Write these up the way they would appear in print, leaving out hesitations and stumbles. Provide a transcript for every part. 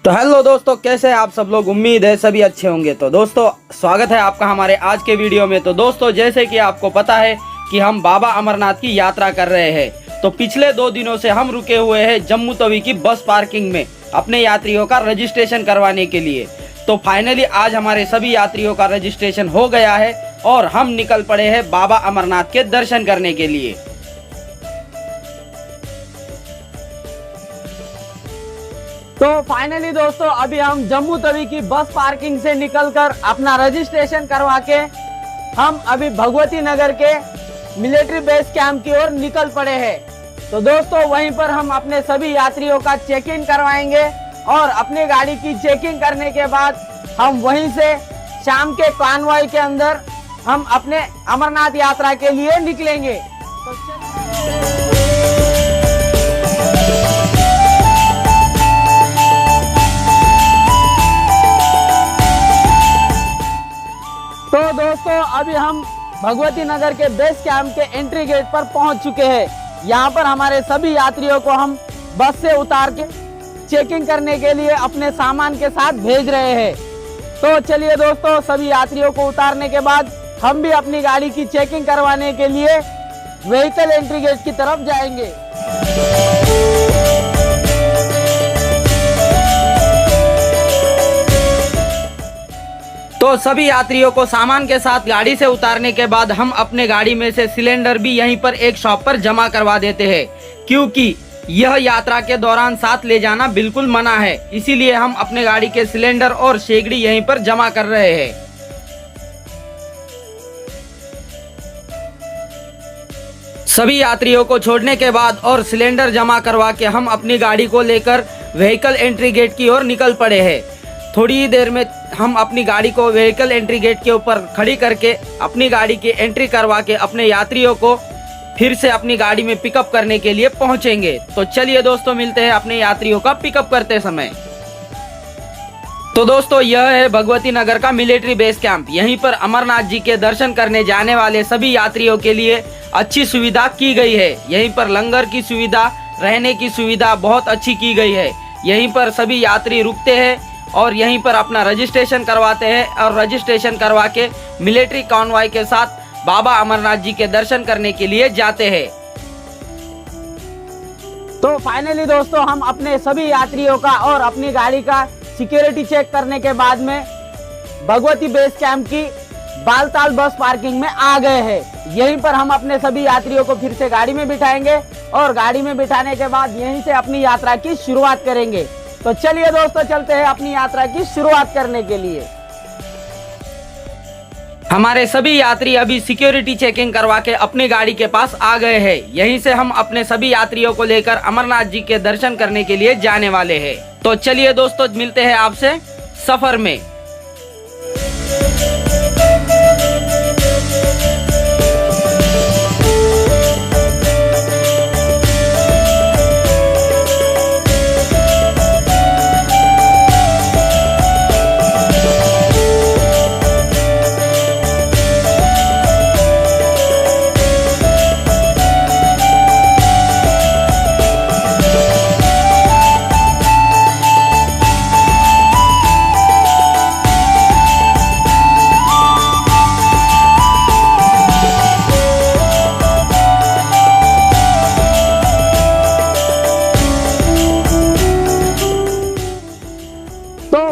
तो हेलो दोस्तों, कैसे हैं आप सब लोग। उम्मीद है सभी अच्छे होंगे। तो दोस्तों, स्वागत है आपका हमारे आज के वीडियो में। तो दोस्तों, जैसे कि आपको पता है कि हम बाबा अमरनाथ की यात्रा कर रहे हैं। तो पिछले 2 दिनों से हम रुके हुए हैं जम्मू तवी की बस पार्किंग में अपने यात्रियों का रजिस्ट्रेशन करवाने के लिए। तो फाइनली आज हमारे सभी यात्रियों का रजिस्ट्रेशन हो गया है और हम निकल पड़े हैं बाबा अमरनाथ के दर्शन करने के लिए। तो फाइनली दोस्तों, अभी हम जम्मू तवी की बस पार्किंग से निकलकर अपना रजिस्ट्रेशन करवा के हम अभी भगवती नगर के मिलिट्री बेस कैंप की ओर निकल पड़े हैं। तो दोस्तों, वहीं पर हम अपने सभी यात्रियों का चेक इन करवाएंगे और अपनी गाड़ी की चेकिंग करने के बाद हम वहीं से शाम के कॉन्वॉय के अंदर हम अपने अमरनाथ यात्रा के लिए निकलेंगे। तो दोस्तों, अभी हम भगवती नगर के बेस कैंप के एंट्री गेट पर पहुंच चुके हैं। यहाँ पर हमारे सभी यात्रियों को हम बस से उतार के चेकिंग करने के लिए अपने सामान के साथ भेज रहे हैं। तो चलिए दोस्तों, सभी यात्रियों को उतारने के बाद हम भी अपनी गाड़ी की चेकिंग करवाने के लिए व्हीकल एंट्री गेट की तरफ जाएंगे। तो सभी यात्रियों को सामान के साथ गाड़ी से उतारने के बाद हम अपने गाड़ी में से सिलेंडर भी यहीं पर एक शॉप पर जमा करवा देते हैं, क्योंकि यह यात्रा के दौरान साथ ले जाना बिल्कुल मना है। इसीलिए हम अपने गाड़ी के सिलेंडर और शेगड़ी यहीं पर जमा कर रहे हैं। सभी यात्रियों को छोड़ने के बाद और सिलेंडर जमा करवा के हम अपनी गाड़ी को लेकर व्हीकल एंट्री गेट की ओर निकल पड़े हैं। थोड़ी ही देर में हम अपनी गाड़ी को व्हीकल एंट्री गेट के ऊपर खड़ी करके अपनी गाड़ी की एंट्री करवा के अपने यात्रियों को फिर से अपनी गाड़ी में पिकअप करने के लिए पहुंचेंगे। तो चलिए दोस्तों, मिलते हैं अपने यात्रियों का पिकअप करते समय। तो दोस्तों, यह है भगवती नगर का मिलिट्री बेस कैंप। यहीं पर अमरनाथ जी के दर्शन करने जाने वाले सभी यात्रियों के लिए अच्छी सुविधा की गई है। यहीं पर लंगर की सुविधा, रहने की सुविधा बहुत अच्छी की गई है। यहीं पर सभी यात्री रुकते हैं और यहीं पर अपना रजिस्ट्रेशन करवाते हैं और रजिस्ट्रेशन करवा के मिलिट्री कॉन्वॉय के साथ बाबा अमरनाथ जी के दर्शन करने के लिए जाते हैं। तो फाइनली दोस्तों, हम अपने सभी यात्रियों का और अपनी गाड़ी का सिक्योरिटी चेक करने के बाद में भगवती बेस कैंप की बालताल बस पार्किंग में आ गए हैं। यहीं पर हम अपने सभी यात्रियों को फिर से गाड़ी में बिठाएंगे और गाड़ी में बिठाने के बाद यहीं से अपनी यात्रा की शुरुआत करेंगे। तो चलिए दोस्तों, चलते हैं अपनी यात्रा की शुरुआत करने के लिए। हमारे सभी यात्री अभी सिक्योरिटी चेकिंग करवा के अपनी गाड़ी के पास आ गए हैं। यहीं से हम अपने सभी यात्रियों को लेकर अमरनाथ जी के दर्शन करने के लिए जाने वाले हैं। तो चलिए दोस्तों, मिलते हैं आपसे सफर में।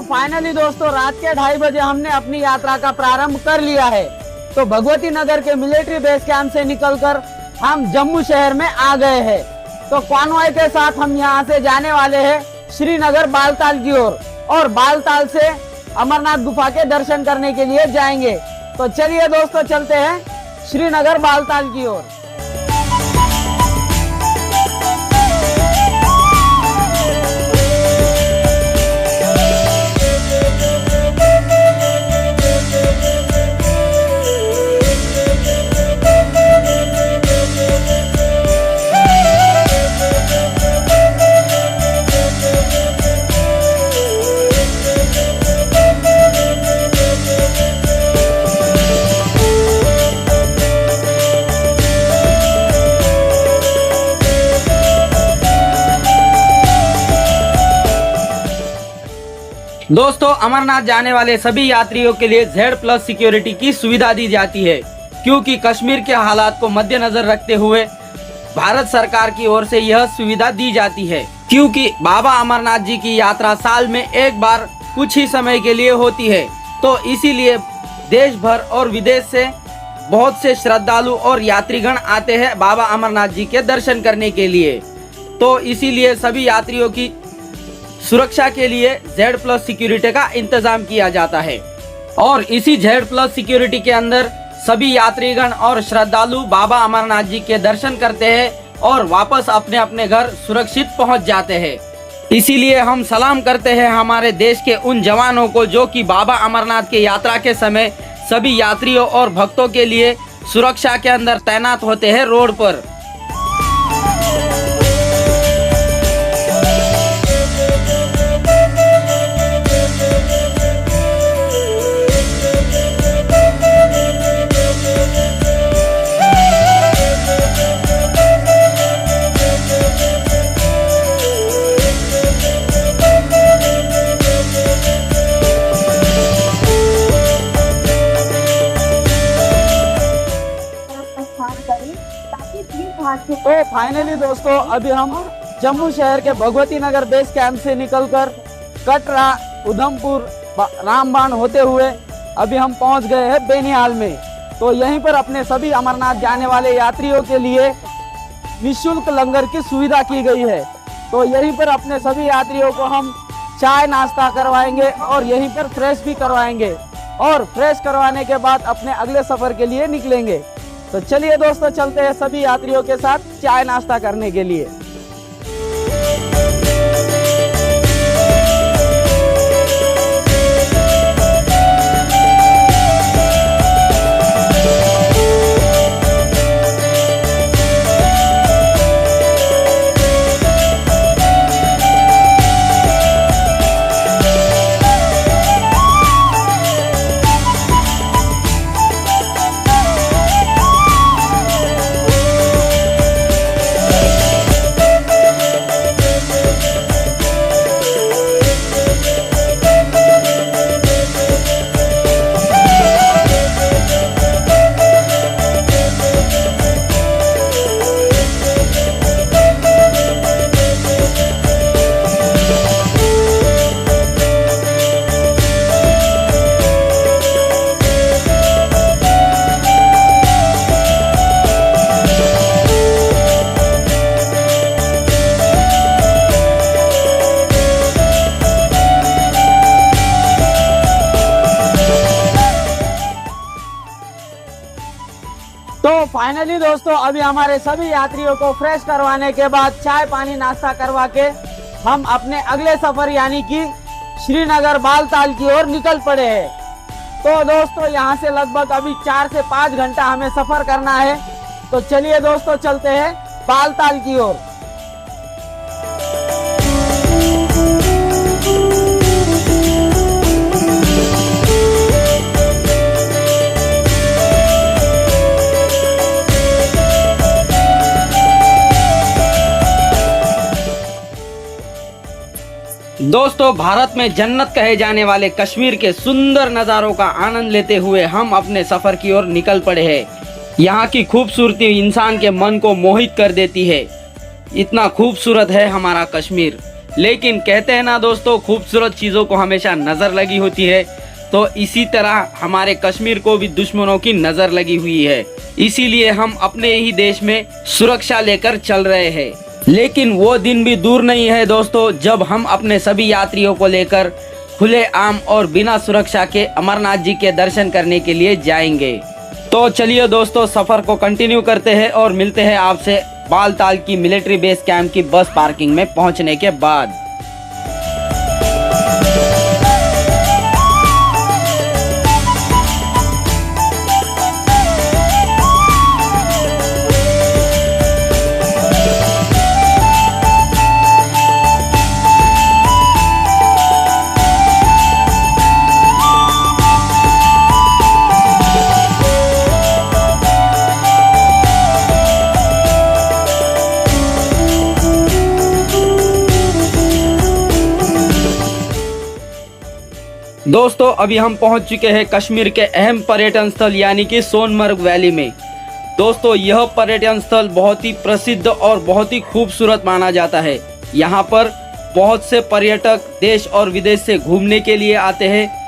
फाइनली दोस्तों, रात के 2:30 बजे हमने अपनी यात्रा का प्रारंभ कर लिया है। तो भगवती नगर के मिलिट्री बेस कैंप से निकलकर हम जम्मू शहर में आ गए हैं। तो कॉन्वॉय के साथ हम यहां से जाने वाले हैं श्रीनगर बालताल की ओर और बालताल से अमरनाथ गुफा के दर्शन करने के लिए जाएंगे। तो चलिए दोस्तों, चलते हैं श्रीनगर बालताल की ओर। दोस्तों, अमरनाथ जाने वाले सभी यात्रियों के लिए Z+ सिक्योरिटी की सुविधा दी जाती है, क्योंकि कश्मीर के हालात को मद्देनजर रखते हुए भारत सरकार की ओर से यह सुविधा दी जाती है। क्योंकि बाबा अमरनाथ जी की यात्रा साल में एक बार कुछ ही समय के लिए होती है, तो इसीलिए देश भर और विदेश से बहुत से श्रद्धालु और यात्रीगण आते हैं बाबा अमरनाथ जी के दर्शन करने के लिए। तो इसीलिए सभी यात्रियों की सुरक्षा के लिए Z+ सिक्योरिटी का इंतजाम किया जाता है। और इसी Z+ सिक्योरिटी के अंदर सभी यात्रीगण और श्रद्धालु बाबा अमरनाथ जी के दर्शन करते हैं और वापस अपने अपने घर सुरक्षित पहुंच जाते हैं। इसीलिए हम सलाम करते हैं हमारे देश के उन जवानों को जो कि बाबा अमरनाथ की यात्रा के समय सभी यात्रियों और भक्तों के लिए सुरक्षा के अंदर तैनात होते हैं रोड पर। तो फाइनली दोस्तों, अभी हम जम्मू शहर के भगवती नगर बेस कैंप से निकलकर कटरा, उधमपुर, रामबाण होते हुए अभी हम पहुंच गए हैं बेनिहाल में। तो यहीं पर अपने सभी अमरनाथ जाने वाले यात्रियों के लिए निःशुल्क लंगर की सुविधा की गई है। तो यहीं पर अपने सभी यात्रियों को हम चाय नाश्ता करवाएंगे और यहीं पर फ्रेश भी करवाएंगे, और फ्रेश करवाने के बाद अपने अगले सफर के लिए निकलेंगे। तो चलिए दोस्तों, चलते हैं सभी यात्रियों के साथ चाय नाश्ता करने के लिए। तो फाइनली दोस्तों, अभी हमारे सभी यात्रियों को फ्रेश करवाने के बाद चाय पानी नाश्ता करवा के हम अपने अगले सफर यानी कि श्रीनगर बालताल की ओर निकल पड़े हैं। तो दोस्तों, यहाँ से लगभग अभी 4 से 5 घंटा हमें सफर करना है। तो चलिए दोस्तों, चलते हैं बालताल की ओर। दोस्तों, भारत में जन्नत कहे जाने वाले कश्मीर के सुंदर नज़ारों का आनंद लेते हुए हम अपने सफ़र की ओर निकल पड़े हैं। यहाँ की खूबसूरती इंसान के मन को मोहित कर देती है। इतना खूबसूरत है हमारा कश्मीर। लेकिन कहते हैं ना दोस्तों, खूबसूरत चीज़ों को हमेशा नज़र लगी होती है। तो इसी तरह हमारे कश्मीर को भी दुश्मनों की नज़र लगी हुई है। इसीलिए हम अपने ही देश में सुरक्षा लेकर चल रहे हैं। लेकिन वो दिन भी दूर नहीं है दोस्तों, जब हम अपने सभी यात्रियों को लेकर खुले आम और बिना सुरक्षा के अमरनाथ जी के दर्शन करने के लिए जाएंगे। तो चलिए दोस्तों, सफ़र को कंटिन्यू करते हैं और मिलते हैं आपसे बालताल की मिलिट्री बेस कैंप की बस पार्किंग में पहुंचने के बाद। दोस्तों अभी हम पहुंच चुके हैं कश्मीर के अहम पर्यटन स्थल यानी कि सोनमर्ग वैली में। दोस्तों यह पर्यटन स्थल बहुत ही प्रसिद्ध और बहुत ही खूबसूरत माना जाता है। यहाँ पर बहुत से पर्यटक देश और विदेश से घूमने के लिए आते हैं।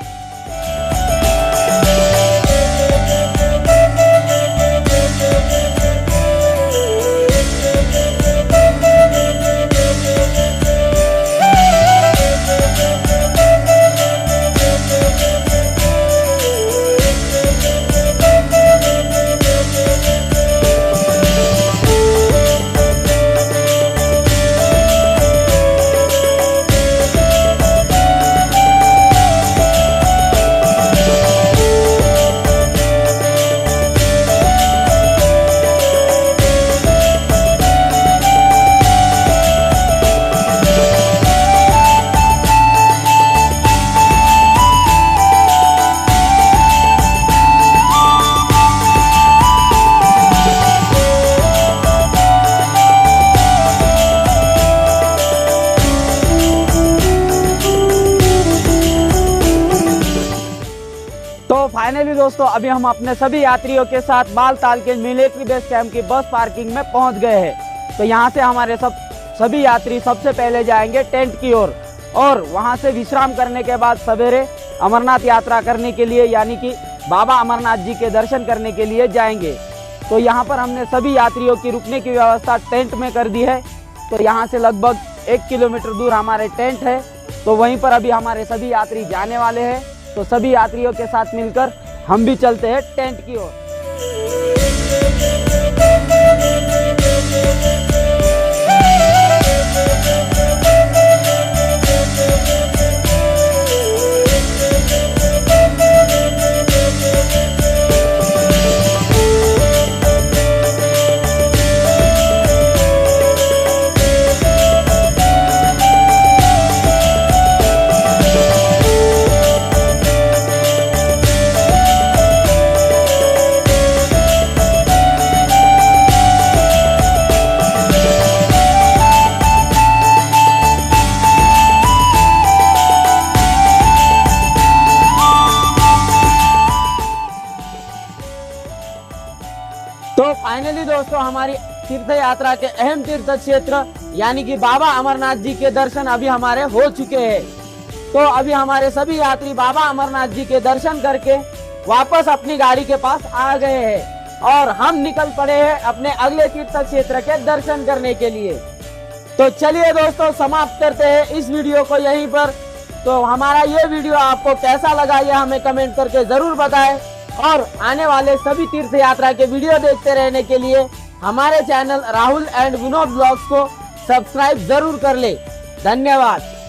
तो फाइनली दोस्तों अभी हम अपने सभी यात्रियों के साथ बालताल के मिलिट्री बेस कैंप की बस पार्किंग में पहुंच गए हैं। तो यहाँ से हमारे सभी यात्री सबसे पहले जाएंगे टेंट की ओर और वहाँ से विश्राम करने के बाद सवेरे अमरनाथ यात्रा करने के लिए यानी कि बाबा अमरनाथ जी के दर्शन करने के लिए जाएंगे। तो यहाँ पर हमने सभी यात्रियों की रुकने की व्यवस्था टेंट में कर दी है। तो यहाँ से लगभग 1 किलोमीटर दूर हमारे टेंट है। तो वहीं पर अभी हमारे सभी यात्री जाने वाले हैं। तो सभी यात्रियों के साथ मिलकर हम भी चलते हैं टेंट की ओर। तो फाइनली दोस्तों हमारी तीर्थ यात्रा के अहम तीर्थ क्षेत्र यानी कि बाबा अमरनाथ जी के दर्शन अभी हमारे हो चुके हैं। तो अभी हमारे सभी यात्री बाबा अमरनाथ जी के दर्शन करके वापस अपनी गाड़ी के पास आ गए हैं और हम निकल पड़े हैं अपने अगले तीर्थ क्षेत्र के दर्शन करने के लिए। तो चलिए दोस्तों समाप्त करते हैं इस वीडियो को यहीं पर। तो हमारा ये वीडियो आपको कैसा लगा ये हमें कमेंट करके जरूर बताएं और आने वाले सभी तीर्थ यात्रा के वीडियो देखते रहने के लिए हमारे channel Rahul and Vinod blogs को सब्सक्राइब जरूर कर ले। धन्यवाद।